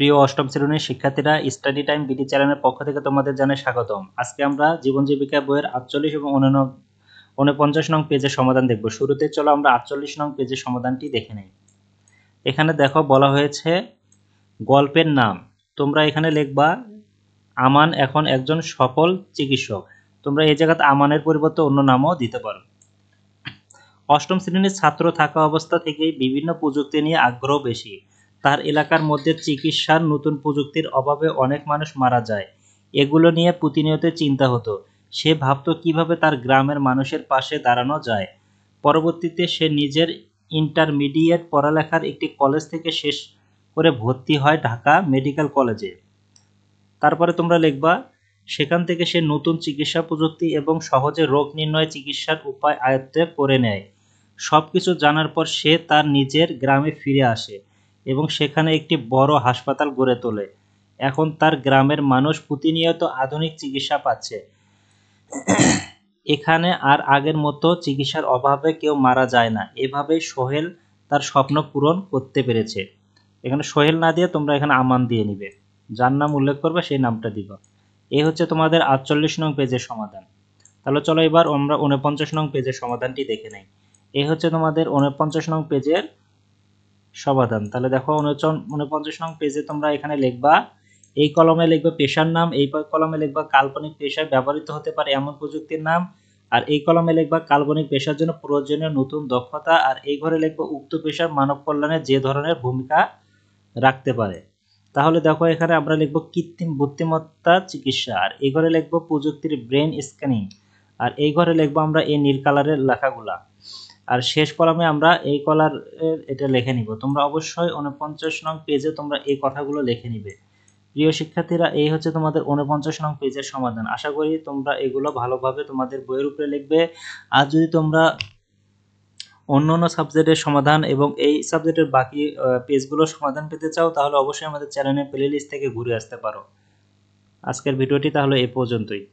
প্রিয় অষ্টম শ্রেণীর শিক্ষার্থীরা, স্টাডি টাইম বিডি চ্যানেলের পক্ষ থেকে তোমাদের জানাই স্বাগতম। আজকে আমরা জীবন জীবিকা বইয়ের 48 এবং 49 নং পেজের সমাধান দেখব। শুরুতে চলো আমরা 48 নং পেজের সমাধানটি দেখে নেই। এখানে দেখো বলা হয়েছে গল্পের নাম। তোমরা এখানে লিখবা আমান এখন একজন সফল চিকিৎসক। তোমরা এই জায়গাতে আমানের পরিবর্তে অন্য নামও দিতে পারো। অষ্টম শ্রেণীর ছাত্র থাকা অবস্থা থেকেই বিভিন্ন প্রযুক্তি নিয়ে আগ্রহ বেশি। তার এলাকার মধ্যে চিকিৎসার নতুন প্রযুক্তির অভাবে অনেক মানুষ মারা যায়। এগুলো নিয়ে প্রতিনিয়ত চিন্তা হতো। সে ভাবতো কিভাবে তার গ্রামের মানুষের পাশে দাঁড়ানো যায়। পরবর্তীতে সে নিজের ইন্টারমিডিয়েট পড়ালেখার একটি কলেজ থেকে শেষ করে ভর্তি হয় ঢাকা মেডিকেল কলেজে। তারপরে তোমরা লিখবা সেখান থেকে সে নতুন চিকিৎসা প্রযুক্তি এবং সহজে রোগ নির্ণয় চিকিৎসার উপায় আয়ত্তে করে নেয়। সবকিছু জানার পর সে তার নিজের গ্রামে ফিরে আসে এবং সেখানে একটি বড় হাসপাতাল গড়ে তোলে। এখন তার গ্রামের মানুষ প্রতিনিয়ত আধুনিক চিকিৎসা পাচ্ছে। এখানে আর আগের মতো চিকিৎসার অভাবে কেউ মারা যায় না। এভাবেই সোহেল তার স্বপ্ন পূরণ করতে পেরেছে। এখানে সোহেল না দিয়ে তোমরা এখানে আমান দিয়ে নিবে, যার নাম উল্লেখ করবে সেই নামটা দিবা। এই হচ্ছে তোমাদের 48 নং পেজের সমাধান। তাহলে চলো এবার আমরা 49 নং পেজের সমাধানটি দেখে নেই। এই হচ্ছে তোমাদের 49 নং পেজের সমাধান। তাহলে দেখো 49 নং পেজে তোমরা এখানে লিখবা, এই কলমে লিখবে পেশার নাম, এই কলমে লিখবা কাল্পনিক পেশায় ব্যবহৃত হতে পারে এমন প্রযুক্তির নাম, আর এই কলমে লিখবা কাল্পনিক পেশার জন্য প্রয়োজনীয় নতুন দক্ষতা, আর এই ঘরে লিখবা উক্ত পেশার মানব কল্যাণে যে ধরনের ভূমিকা রাখতে পারে। তাহলে দেখো এখানে আমরা লিখব কৃত্রিম বুদ্ধিমত্তা চিকিৎসা, আর এই ঘরে লিখব প্রযুক্তির ব্রেন স্ক্যানিং, আর এই ঘরে লিখব আমরা এই নীল কালারের লেখাগুলা, আর শেষ কলামে আমরা এই কলার এটা লিখে নিব। তোমরা অবশ্যই 49 নং পেজে তোমরা এই কথাগুলো লিখে নিবে। প্রিয় শিক্ষার্থীরা, এই হচ্ছে তোমাদের 49 নং পেজের সমাধান। আশা করি তোমরা এগুলো ভালোভাবে তোমাদের বইয়ের উপরে লিখবে। আর যদি তোমরা অন্যান্য সাবজেক্টের সমাধান এবং এই সাবজেক্টের বাকি পেজগুলোর সমাধান পেতে চাও, তাহলে অবশ্যই আমাদের চ্যানেলের প্লেলিস্ট থেকে ঘুরে আসতে পারো। আজকের ভিডিওটি তাহলে এই পর্যন্তই।